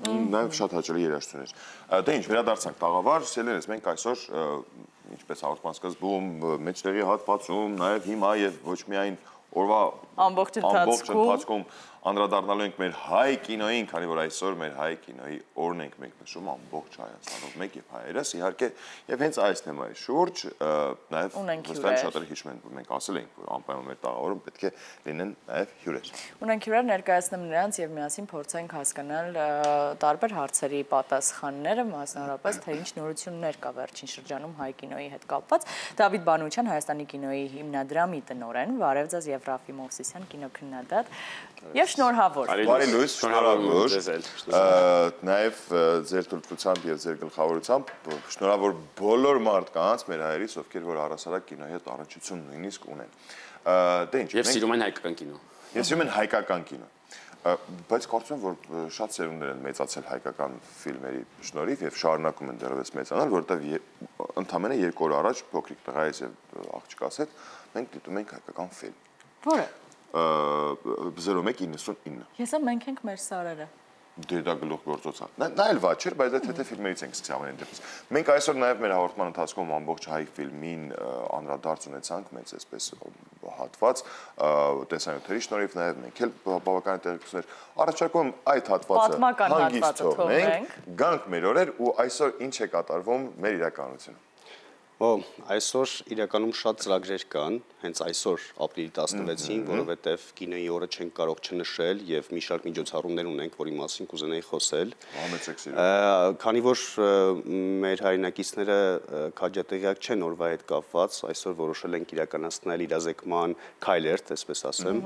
Նաև շատ հաճելի երաժշտություն էր։ Դե ինչ, վերադարձանք տաղավար, սիրելիներս, մենք այսօր ինչպես հաղորդման սկզբում, մեջտեղի հատվածում, նաև հիմա եւ ոչ միայն օրվա ամբողջ ընթացքում անդրադառնալու ենք մեր հայ կինոյին, քանի որ այսօր մեր հայ կինոյի օրն ենք մենք նշում ամբողջ Հայաստանով մեկ եւ հայերս, իհարկե, եւ հենց այս թեմայի շուրջ նաեւ վստահ շատերը հիշում են, որ մենք ասել ենք, որ անպայման մեր տաղավարում պետք է լինեն նաեւ հյուրեր։ Ունենք հյուրեր, ներկայացնեմ նրանց եւ միասին փորձենք հասկանալ տարբեր հարցերի պատասխանները, մասնավորապես թե ինչ նորություններ կա վերջին շրջանում հայ կինոյի հետ կապված։ Դավիթ Բանուչյան, Հայաստանի կինոյի հիմնադրամի տնօրեն, Վարև ձեզ եւ Ռաֆի Մովսիսյան, կինոքննադատ եւ շնորհավոր։ Բարի լույս, շնորհավոր։ Նաեւ ձեր թույլտվությամբ եւ ձեր գլխավորությամբ շնորհավոր բոլոր մարդկանց, մեր հայերից, ովքեր որ առասարակ կինոյի հետ առնչություն նույնիսկ ունեն։ Դե ինչ, եւ սիրում են հայկական կինո։ Ես սիրում եմ հայկական կինո։ Բայց կարծում եմ, որ շատ սերունդներ են մեծացել հայկական ֆիլմերի շնորհիվ եւ շարունակում են դեռևս մեծանալ, որովհետեւ ընդամենը 2 օր առաջ փոքրիկ տղայից եւ աղջկաս հետ մենք դիտում ենք հայկական ֆիլմ։ Որը 0199։ Հեսա մենք ենք մեր սարերը։ Դե դա գլուխգործոց է։ Նա էլ վատ չէր, բայց դա թե ֆիլմերից ենք սկսի ամեն դեպս։ Մենք այսօր նաև մեր հաղորդման ընթացքում ամբողջ հայ ֆիլմին անդրադարձ ունեցանք մեծ այսպես հատված տեսանյութերի շնորհիվ նաև մենք էլ բավական տեղեկություններ առաջարկում այդ հատվածը հանգիստ թողնենք, գանք մեր օրեր ու այսօր ինչ է կատարվում մեր իրականությունում։ Այսօր իրականում շատ ծրագրեր կան, հենց այսօր ապրիլի 16-ին, որովհետև կինոյի օրը չենք կարող չնշել եւ մի շարք միջոցառումներ ունենք, որի մասին կուզենայի խոսել։ Քանի որ մեր հայրենակիցները քաջատեղյակ չեն օրվա հետ կապված, այսօր որոշել ենք իրականացնել իրազեկման քայլեր, այսպես ասեմ։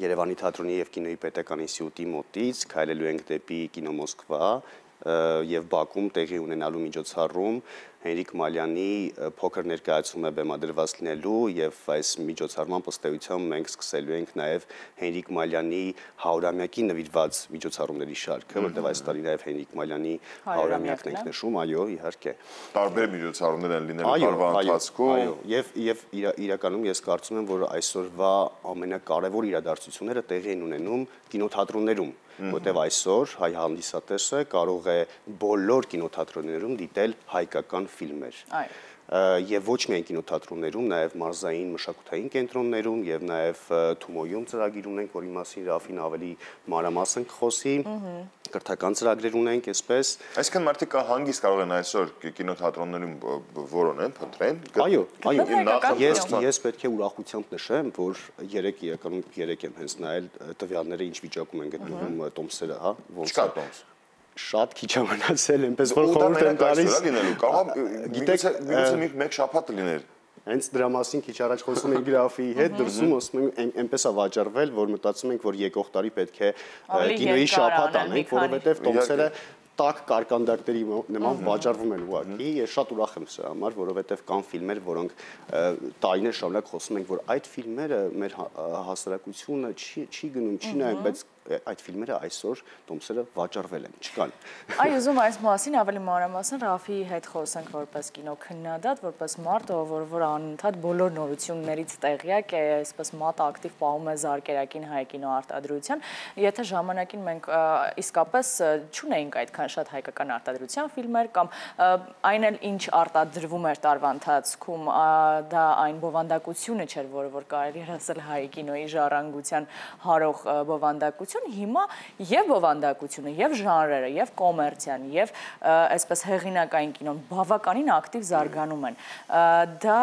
Երևանի թատրոնի եւ կինոյի պետական ինստիտուտի մոտից քայլելու ենք դեպի կինո Մոսկվա եւ Բաքվում տեղի ունենալու միջոցառում Հենրիկ Մալյանի փոքր ներկայացումը բեմադրված լինելու եւ այս միջոցառման ըստեյությամբ մենք սկսելու ենք նաեւ Հենրիկ Մալյանի 100-ամյակի նվիրված միջոցառումների շարքը, որտեղ այս տարի նաեւ Հենրիկ Մալյանի 100-ամյակն ենք նշում, այո, իհարկե։ Տարբեր միջոցառումներ են լինելու տարվա ընթացքում։ Այո, եւ իրականում ես կարծում եմ, որ այսօրվա ամենակարևոր իրադարձությունները տեղի են ունենում կինոթատրոններում, որտեղ այսօր հայ հանդիսատեսը կարող է բոլոր կինոթատրոններում դիտել հայկական ֆիլմեր։ Եվ ոչ միայն կինոթատրոններում, նաև մարզային մշակութային կենտրոններում եւ նաև Թումոյում ծրագիր ունենք, որի մասին Ռաֆին ավելի մանրամասն կխոսի, կրթական ծրագրեր ունենք, այսպես։ Այսինքն մարդիկ հանգիստ կարող են այսօր կինոթատրոններում որոնեն, փնտրեն։ Այո, ես պետք է ուրախությամբ նշեմ, որ իրականում 3 եմ հենց նայել տվյալները ինչ վիճակում են գտնվում տոմսերը, հա, ոնց է տոմս։ Շատ քիչ է մնացել, այնպես որ խորհուրդ եմ տալիս։ Կարող գիտեք, մեկ շաբաթ լիներ։ Հենց դրա մասին քիչ առաջ խոսում ենք Գրաֆիի հետ, դրսում ասում ենք այնպես է վաճառվել, որ մտածում ենք, որ եկող տարի պետք է կինոյի շաբաթ անենք, որովհետև տոմսերը տակ կարկանդակների նման վաճառվում են ուղղակի, ես շատ ուրախ եմ սրա համար, որովհետև կան ֆիլմեր, որոնք տարիներ շարունակ խոսում ենք, որ այդ ֆիլմերը մեր հասարակությունը չի գնում, չի նայում, բայց այդ ֆիլմերը այսօր տոմսերը վաճառվել են, չկան։ Այ ուզում այս մասին ավելի մանրամասն Ռաֆիի հետ խոսենք որպես կինոքննադատ, որպես մարդ, որ անընդհատ բոլոր նորություններից տեղյակ է, այսպես մատ ակտիվ պահում է զարկերակին հայ կինոարտադրության։ Եթե ժամանակին մենք իսկապես չունեինք այդքան շատ հայկական արտադրության ֆիլմեր կամ այն էլ ինչ արտադրվում էր տարվա ընթացքում, դա այն բովանդակությունը չէր, որ կարելի էր ասել հայ կինոյի ժառանգության հարող բովանդակություն, հիմա եւ բովանդակությունը, եւ ժանրերը, եւ կոմերցիան, եւ այսպես հեղինակային կինոն բավականին ակտիվ զարգանում են։ Դա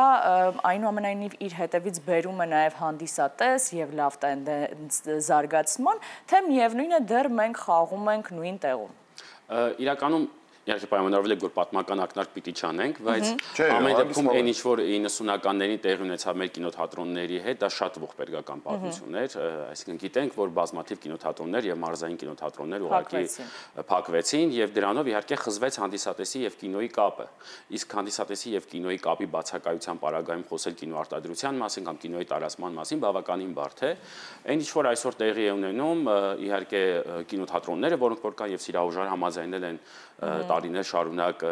այնուամենայնիվ իր հետևից բերում է նաեւ հանդիսատես եւ լավ տենդենս զարգացման, թե միևնույն է դեռ մենք խաղում ենք նույն տեղում։ Իրականում Իհարկե պայմանավորվել է, որ պատմական ակնարկ պիտի չանենք, բայց ամեն դեպքում այն ինչ որ 90-ականներին տեղի ունեցավ մեր կինոթատրոնների հետ, դա շատ ողբերգական պատմություն էր, այսինքն գիտենք, որ բազմաթիվ կինոթատրոններ եւ մարզային կինոթատրոններ ուղղակի փակվեցին եւ դրանով իհարկե խզվեց հանդիսատեսի եւ կինոյի կապը։ Իսկ հանդիսատեսի եւ կինոյի կապի բացակայության պարագայում խոսել կինոարտադրության մասին կամ կինոյի տարածման մասին բավականին բարդ է։ Այն ինչ որ այսօր տեղի է ունենում, իհարկե կինոթատրոնները, որոնք որ կան եւ սիրահուժար համաձայնել են տարիներ շարունակ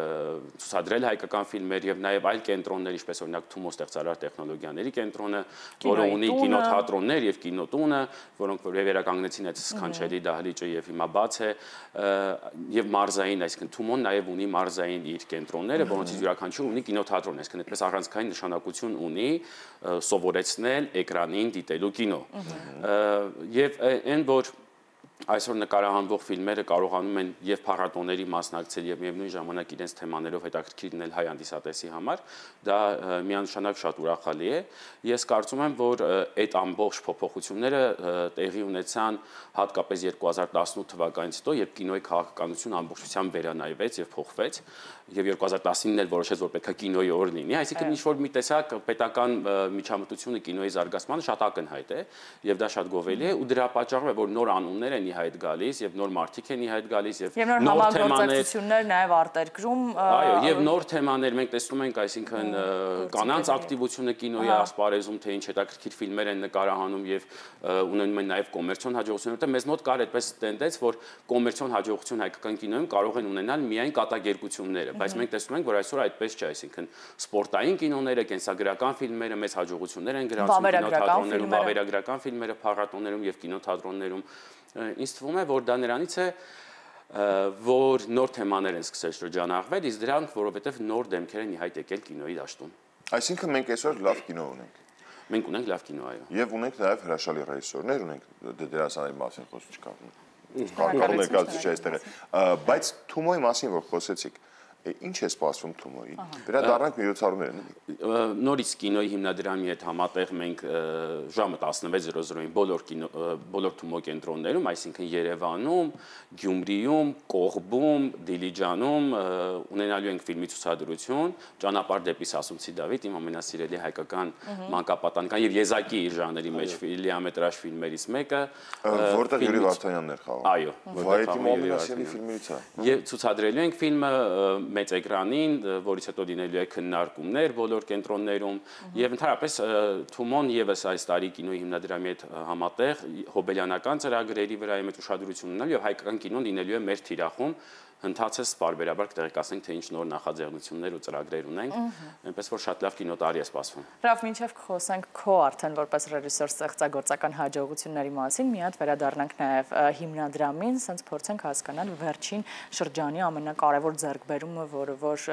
ցուցադրել հայկական ֆիլմեր եւ նաեւ այլ կենտրոններ, ինչպես օրինակ Թումո ստեղծարար տեխնոլոգիաների կենտրոնը, որը ունի կինոթատրոններ եւ կինոտունը, որոնք վերականգնեցին այդ սքանչելի դահլիճը եւ հիմա բաց է, եւ մարզային, այսինքն Թումոն նաեւ ունի մարզային իր կենտրոնները, որոնցից յուրաքանչյուրը ունի կինոթատրոն, այսինքն այդպես առանցքային նշանակություն ունի սովորեցնել էկրանին դիտելու կինո։ Եվ այն որ այսօր նկարահանվող ֆիլմերը կարողանում են եւ փառատոների մասնակցել եւ միևնույն ժամանակ իրենց թեմաներով հետաքրքիր լինել հայ հանդիսատեսի համար, դա միանշանակ շատ ուրախալի է։ Ես կարծում եմ, որ այդ ամբողջ փոփոխությունները տեղի ունեցան հատկապես 2018 թվականից հետո, երբ կինոյի քաղաքականությունը ամբողջությամբ վերանայվեց եւ փոխվեց, եւ 2019-ն էլ որոշեց, որ պետք է կինոյի օր լինի, այսինքն ինչ որ մի տեսակ պետական միջամտությունը կինոյի զարգացմանը շատ ակնհայտ է եւ դա շատ գովելի է ու դրա պատճառով է, որ նոր անուններ են ի հայտ գալիս եւ նոր մարդիկ են ի հայտ գալիս եւ նոր համագործակցություններ նաեւ արտերկրում այո եւ նոր թեմաներ մենք տեսնում ենք, այսինքն կանանց ակտիվությունը կինոյի ասպարեզում, թե ինչ հետաքրքիր ֆիլմեր են նկարահանում եւ ունենում են նաեւ կոմերցիոն հաջողություն, որտեղ մեզ մոտ կար այդպես տենդենց, որ կոմերցիոն հաջողություն հայկական կինոյում կարող են ունենալ միայն կատակերգությունները, բայց մենք տեսնում ենք, որ այսօր այդպես չէ, այսինքն սպորտային կինոները, կենսագրական ֆիլմերը մեծ հաջողություններ են գրավում կինոթատրոններում, վավերագրական ֆիլմերը փառատոներում եւ կինոթատրոններում։ Ինձ թվում է, որ դա նրանից է, որ նոր թեմաներ են սկսել շրջանառվել, իսկ դրանք, որովհետեւ նոր դեմքեր են ի հայտ եկել կինոյի դաշտում։ Այսինքն մենք այսօր լավ կինո ունենք։ Մենք ունենք լավ կինո, այո։ Եվ ունենք նաեւ հրաշալի ռեժիսորներ, ունենք դերասանների մասին խոսք չկա։ Կարող ներկայացուցիչ այստեղ է։ Բայց Թումոյի մասին որ խոսեցիք, ինչ է սպասվում Թումոյի։ Վերադառնանք միջոցառումներին։ Նորից կինոյի հիմնադրամի հետ համատեղ մենք ժամը 16:00-ին բոլոր Թումո կենտրոններում, այսինքն Երևանում, Գյումրիում, Կողբում, Դիլիջանում ունենալու ենք ֆիլմի ցուցադրություն, Ճանապարհ դեպի Սասունցի Դավիթ, իմ ամենասիրելի հայկական մանկապատանեկան եւ եզակի իր ժանրի մեջ լիամետրաժ ֆիլմերից մեկը, որտեղ Յուրի Վարդանյանն էր խաղում։ Այո, որտեղ ամենասիրելի ֆիլմերից է։ Եվ ցուցադրելու ենք ֆիլմը մեծ էկրանին, որից հետո լինելու է քննարկումներ բոլոր կենտրոններում եւ ընդհանրապես Թումոն եւս այս տարի կինոյի հիմնադրամի հետ համատեղ հոբելյանական ծրագրերի վրա է մեծ ուշադրություն ունենալ եւ հայկական կինոն լինելու է մեր թիրախում ընթացած բարբերաբար կտեղեկացնենք, թե ինչ նոր նախաձեռնություններ ու ծրագրեր ունենք, այնպես որ շատ լավ կինոտարի է սպասվում։ Ռաֆ, մինչև խոսենք քո արդեն որպես ռեժիսոր ստեղծագործական հաջողությունների մասին, մի հատ վերադառնանք նաև հիմնադրամին, սենց փորձենք հասկանալ վերջին շրջանի ամենակարևոր ձեռքբերումը, որը որ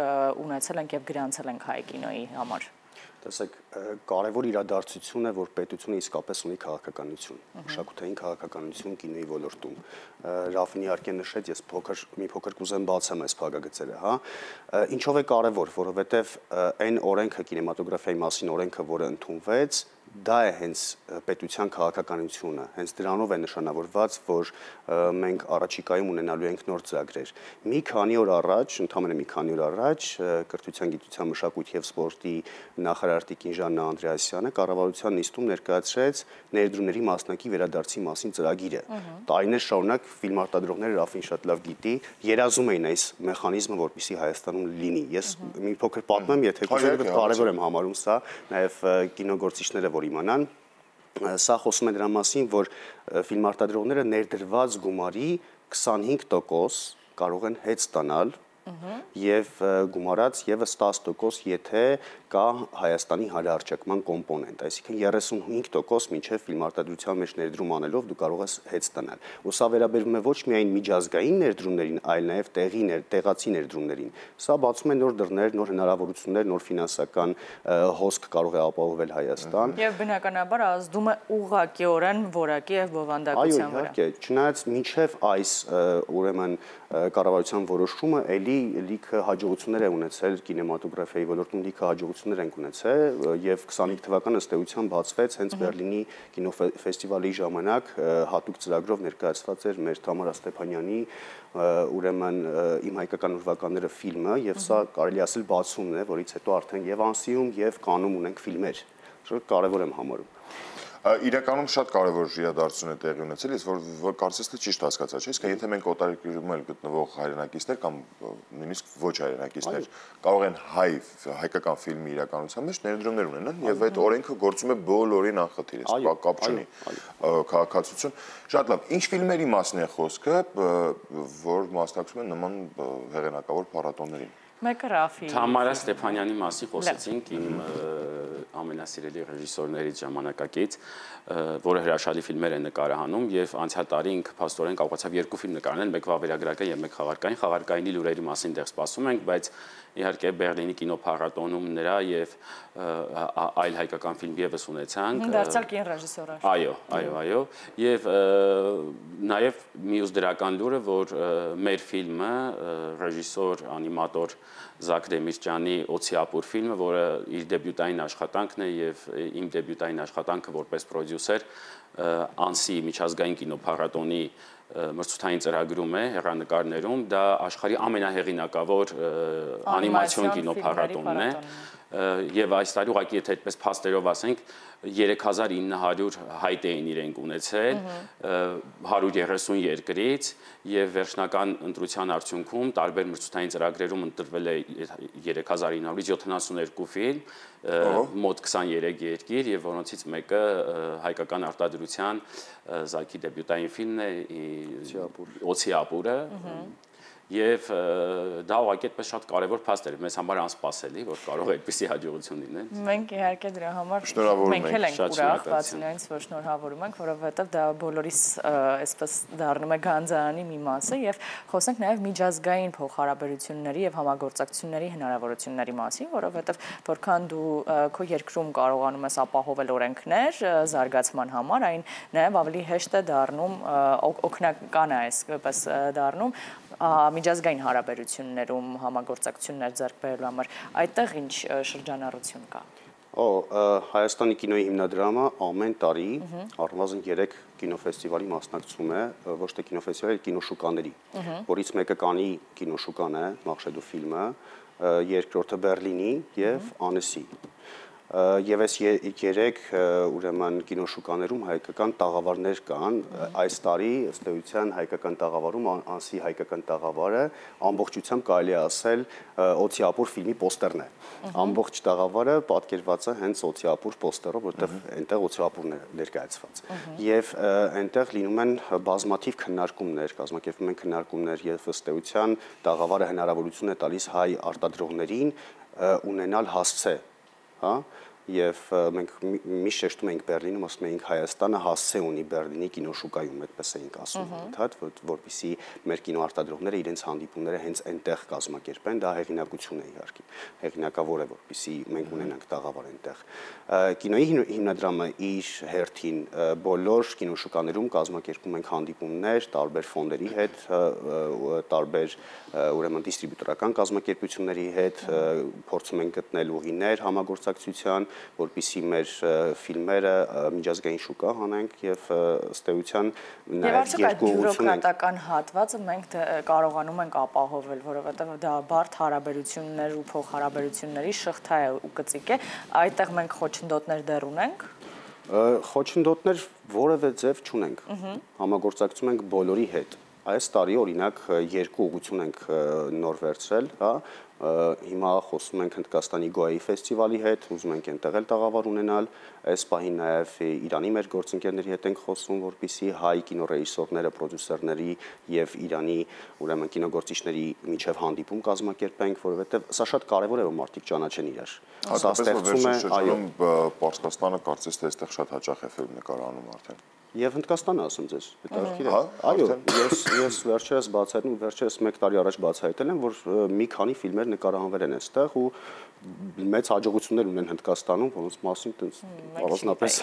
ունեցել ենք եւ գրանցել ենք հայ կինոյի համար։ Տեսեք, կարևոր իրադարձություն է, որ պետությունը իսկապես ունի քաղաքականություն, մշակութային քաղաքականություն կինոյի ոլորտում։ Ռաֆին իհարկե նշեց, ես մի փոքր կուզեմ բացեմ այս փակագծերը, հա։ Ինչով է կարևոր, որովհետև այն օրենքը, կինեմատոգրաֆիայի մասին օրենքը, որը ընդունվեց, դա է հենց պետության քաղաքականությունը, հենց դրանով է նշանավորված, որ մենք առաջիկայում ունենալու ենք նոր ծրագրեր։ Մի քանի օր առաջ, ընդամենը մի քանի օր առաջ, Կրթության, գիտության, մշակույթի եւ սպորտի նախարար Տիկին Ժաննա Անդրեասյանը կառավարության նիստում ներկայացրեց ներդրումների մասնակի վերադարձի մասին ծրագիրը։ Տարիներ շարունակ ֆիլմ արտադրողները Ռաֆին շատ լավ գիտի, երազում էին այս մեխանիզմը, որպեսզի Հայաստանում լինի։ Ես մի փոքր պատմեմ, եթե կուզեք, կարևոր եմ համարում սա, նաեւ կինոգործիչները որ իմանան, սա խոսում է դրա մասին, որ ֆիլմ արտադրողները ներդրված գումարի 25% կարող են հետ ստանալ եւ գումարած եւս 10% եթե կա Հայաստանի հարահարճակման կոմպոնենտ, այսինքն 35% մինչև ֆիլմ արտադրության մեջ ներդրում անելով դու կարող ես հետ ստանալ։ Ու սա վերաբերում է ոչ միայն միջազգային ներդրումներին, այլ նաեւ տեղացի ներդրումներին։ Սա բացում է նոր դռներ, նոր հնարավորություններ, նոր ֆինանսական հոսք կարող է ապահովել Հայաստան։ Եվ բնականաբար ազդում է ուղղակիորեն որակի եւ բովանդակության վրա։ Այո, իհարկե, չնայած մինչև այս ուրեմն կառավարության որոշումը էլի լիքը հաջողություններ է ունեցել կինեմատոգրաֆիայի ոլորտում, լիքը հաջողություններ ենք ունեցել եւ 25 թվականը ըստ էության բացվեց հենց Բերլինի կինոֆեստիվալի ժամանակ հատուկ ծրագրով ներկայացված էր մեր Թամարա Ստեփանյանի ուրեմն իմ հայկական ուրվականները ֆիլմը եւ սա կարելի ասել բացումն է, որից հետո արդեն եւ Անսիում եւ Կանում ունենք ֆիլմեր։ Շատ կարեւոր եմ համարում։ Իրականում շատ կարևոր իրադարձություն է տեղի ունեցել, որ կարծես թե ճիշտ հասկացա, չէ՞, իսկ եթե մենք օտարերկրում էլ գտնվող հայրենակիցներ կամ նույնիսկ ոչ հայրենակիցներ կարող են հայկական ֆիլմի իրականության մեջ ներդրումներ ունենան եւ այդ օրենքը գործում է բոլորին անխտիր, կապ չունի քաղաքացիություն։ Շատ լավ, ինչ ֆիլմերի մասն է խոսքը, որ մասնակցում են նման հեղինակավոր փառատոներին։ Մեկը Ռաֆի։ Թամարա Ստեփանյանի մասին խոսեցինք, իմ ամենասիրելի ռեժիսորներից ժամանակակից, որը հրաշալի ֆիլմեր է նկարահանում եւ անցյալ տարի ինքը փաստորեն կարողացավ 2 ֆիլմ նկարահանել, մեկ վավերագրական եւ մեկ խաղարկային։ Խաղարկայինի լուրերի մասին դեռ սպասում ենք, բայց իհարկե Բերլինի կինոփառատոնում նրա եւ այլ հայկական ֆիլմ եւս ունեցանք։ Դարձյալ կին ռեժիսոր է։ Այո։ Եվ նաեւ մյուս դրական լուրը, որ մեր ֆիլմը ռեժիսոր, անիմատոր Զակ Դեմիրճյանի Օցիապուր ֆիլմը, որը իր դեբյուտային աշխատանքն է եւ իմ դեբյուտային աշխատանքը որպես պրոդյուսեր Անսի միջազգային կինոփառատոնի մրցութային ծրագրում է հեռանկարներում, դա աշխարհի ամենահեղինակավոր անիմացիոն կինոփառատոնն է եւ այս տարի ուղղակի եթե այդպես փաստերով ասենք 3900 հայտ էին իրենք ունեցել 130 երկրից եւ վերջնական ընտրության արդյունքում տարբեր մրցութային ծրագրերում ընտրվել է 3900-ից 72 ֆիլմ մոտ 23 երկիր եւ որոնցից մեկը հայկական արտադրության Զակի դեբյուտային ֆիլմն է Օցիապուրը Եվ դա ուղղակի այդպես շատ կարևոր փաստ էր, մեզ համար անսպասելի, որ կարող է այդպիսի հաջողություն լինել։ Մենք իհարկե դրա համար մենք էլ ենք ուրախ, բացի նրանից, որ շնորհավորում ենք, որովհետև դա բոլորիս այսպես դառնում է գանձարանի մի մասը եւ խոսենք նաեւ միջազգային փոխհարաբերությունների եւ համագործակցությունների հնարավորությունների մասին, որովհետև որքան դու քո երկրում կարողանում ես ապահովել օրենքներ զարգացման համար, այն նաեւ ավելի հեշտ է դառնում, օգնական է այսպես դառնում միջազգային հարաբերություններում համագործակցություններ ձեռք բերելու համար այդտեղ ինչ շրջանառություն կա։ Հայաստանի կինոյի հիմնադրամը ամեն տարի առնվազն 3 կինոֆեստիվալի մասնակցում է, ոչ թե կինոֆեստիվալի, կինոշուկաների, որից մեկը Կանի կինոշուկան է, Մախշեդու ֆիլմը, երկրորդը Բերլինի եւ Անեսի։ Եվ այս 3 ուրեմն կինոշուկաներում հայկական տաղավարներ կան, այս տարի ըստ էության հայկական տաղավարում Անսի հայկական տաղավարը ամբողջությամբ կարելի է ասել Օցիապուր ֆիլմի պոստերն է։ Ամբողջ տաղավարը պատկերված է հենց Օցիապուր պոստերով, որտեղ այնտեղ Օցիապուրն է ներկայացված։ Եվ այնտեղ լինում են բազմաթիվ քննարկումներ, կազմակերպվում են քննարկումներ եւ ըստ էության տաղավարը հնարավորություն է տալիս հայ արտադրողներին ունենալ հասցե, հա Եվ մենք միշտ շեշտում ենք Բերլինում, ասում ենք Հայաստանը հասցե ունի Բերլինի կինոշուկայում, այդպես էինք ասում, որպեսզի մեր կինոարտադրողները իրենց հանդիպումները հենց այնտեղ կազմակերպեն, դա հեղինակություն է իհարկե, հեղինակավոր է, որպեսզի մենք ունենանք տաղավար այնտեղ։ Կինոյի հիմնադրամը իր հերթին բոլոր կինոշուկաներում կազմակերպում ենք հանդիպումներ տարբեր ֆոնդերի հետ, տարբեր ուրեմն դիստրիբյուտորական կազմակերպությունների հետ, փորձում ենք գտնել ուղիներ համագործակցության որպեսզի մեր ֆիլմերը միջազգային շուկա հանենք եւ ըստ էության նաեւ երկու ուղղություն ենք։ Բյուրոկրատական հատվածը մենք կարողանում ենք ապահովել, որովհետեւ դա բարդ հարաբերություններ ու փոխհարաբերությունների շղթա է ու գծիկ է, այդտեղ մենք խոչընդոտներ դեռ ունենք։ Խոչընդոտներ որևէ ձև չունենք։ Համագործակցում ենք բոլորի հետ։ Այս տարի օրինակ 2 ուղղություն ենք նոր վերցրել, հա Հիմա խոսում ենք Հնդկաստանի Գոայի ֆեստիվալի հետ, ուզում ենք այնտեղ էլ տաղավար ունենալ, այս պահին նաև Իրանի մեր գործընկերների հետ ենք խոսում, որպեսզի հայ կինոռեժիսորները, պրոդյուսերների եւ Իրանի ուրեմն կինոգործիչների միջև հանդիպում կազմակերպենք, որովհետեւ սա շատ կարեւոր է, որ մարդիկ ճանաչեն իրար։ Սա ստեղծում է, այո, Պարսկաստանը կարծես թե այստեղ շատ հաճախ է ֆիլմ նկարահանում արդեն։ Եվ Հնդկաստանը ասում ձեզ, հետաքրքիր է։ Այո, ես վերջերս բացահայտել, վերջերս 1 տարի առաջ բացահայտել եմ, որ մի քանի ֆիլմեր նկարահանվել են այստեղ ու մեծ հաջողություններ ունեն Հնդկաստանում, որոնց մասին առանձնապես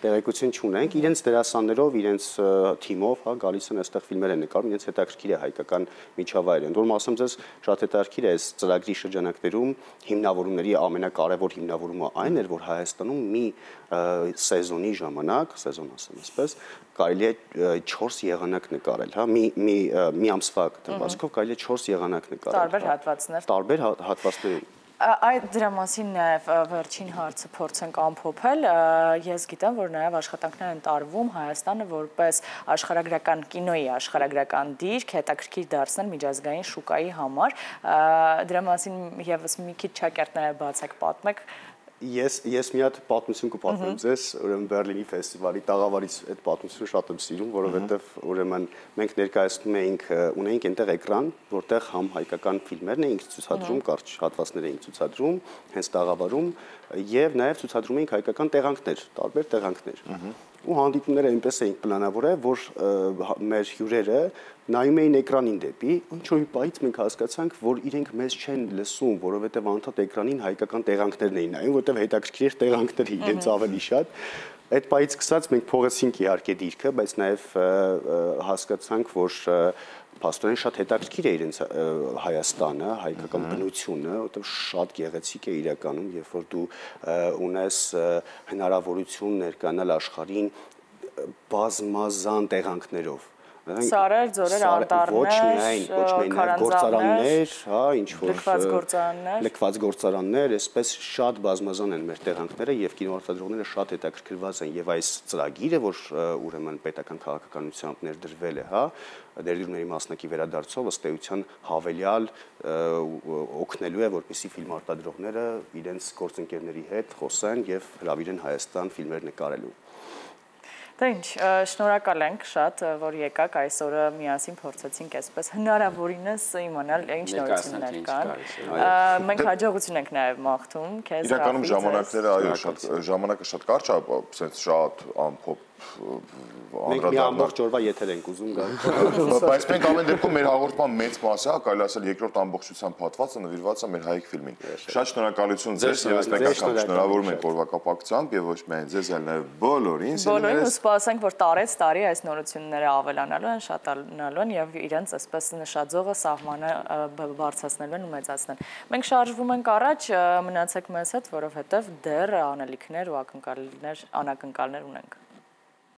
տեղեկություն չունենք, իրենց դերասաններով, իրենց թիմով, հա, գալիս են այստեղ ֆիլմեր են նկարում, իրենց հետաքրքիր է հայկական միջավայրը։ Ընդ որում ասեմ ձեզ, շատ հետաքրքիր է այս ծրագրի շրջանակներում հիմնավորումների ամենակարևոր հիմնավորումը այն էր, որ Հայաստանում մի սեզոնի ժամանակ, սեզոն ասեմ այսպես, կարելի է 4 եղանակ նկարել, հա, մի ամսվա դեպքում կարելի է 4 եղանակ նկարել։ Տարբեր հատվածներ։ Տարբեր հատվածներ։ Այդ դրա մասին նաև վերջին հարցը փորձենք ամփոփել։ Ես գիտեմ, որ նաև աշխատանքներ են տարվում Հայաստանը որպես աշխարհագրական կինոյի աշխարհագրական դիրք հետաքրքիր դարձնել միջազգային շուկայի համար։ Դրա մասին եւս մի քիչ ճակերտներ բացեք, պատմեք Ես մի հատ պատմություն կպատմեմ ձեզ, ուրեմն Բերլինի ֆեստիվալի տաղավարից այդ պատմությունը շատ եմ սիրում, որովհետև ուրեմն մենք ներկայացնում էինք, ունեինք այնտեղ էկրան, որտեղ համ հայկական ֆիլմերն էինք ցուցադրում, կարճ հատվածներ էինք ցուցադրում, հենց տաղավարում, եւ նաեւ ցուցադրում էինք հայկական տեղանքներ, տարբեր տեղանքներ։ Ու հանդիպումները այնպես էինք պլանավորել, որ մեր հյուրերը նայում էին էկրանին դեպի, ինչ-որ պայից մենք հասկացանք, որ իրենք մեզ չեն լսում, որովհետև անդադ էկրանին հայկական տեղանքներն էին նայում, որովհետև հետաքրքիր տեղանքներ իրենց ավելի շատ։ Այդ պայից սկսած մենք փողեցինք իհարկե դիրքը, բայց նաև հասկացանք, որ փաստորեն շատ հետաքրքիր է իրենց Հայաստանը, հայկական բնությունը, որտեղ շատ գեղեցիկ է իրականում, երբ որ դու ունես հնարավորություն ներկայանալ աշխարհին բազմազան տեղանքներով։ Սարեր, ձորեր, անտառներ, գործարաններ, հա, ինչ որ լքված գործարաններ, այսպես շատ բազմազան են մեր տեղանքները եւ կինոարտադրողները շատ հետաքրքրված են եւ այս ծրագիրը, որ ուրեմն պետական քաղաքականությամբ ներդրվել է, հա, ներդրումների մասնակի վերադարձով ըստ էության հավելյալ օգնելու է, որպեսզի ֆիլմարտադրողները իրենց գործընկերների հետ խոսեն եւ հրավիրեն Հայաստան ֆիլմեր նկարելու։ Դա ինչ, շնորհակալ ենք շատ, որ եկաք այսօրը միասին փորձեցինք այսպես հնարավորինս իմանալ ինչ նորություններ կան։ Մենք հաջողություն ենք նաև մաղթում քեզ։ Իրականում ժամանակները, այո, ժամանակը շատ կարճ է, ասենց շատ ամփոփ Մենք մի ամբողջ օրվա եթեր ենք ուզում գալ։ Բայց մենք ամեն դեպքում մեր հաղորդման մեծ մասը, կարելի ասել երկրորդ ամբողջությամբ պատված է նվիրված է մեր հայիկ ֆիլմին։ Շատ շնորհակալություն ձեզ, ես մեկ անգամ շնորհավորում ենք օրվա կապակցությամբ եւ ոչ միայն ձեզ, այլ նաեւ բոլորին։ Բոլորին ու սպասենք, որ տարեց տարի այս նորությունները ավելանալու են, շատանալու են եւ իրենց այսպես նշաձողը սահմանը բարձրացնելու են ու մեծացնեն։ Մենք շարժվում ենք առաջ, մնացեք մեզ հետ, որովհետեւ դեռ անելիքներ ու անակնկալներ ունենք։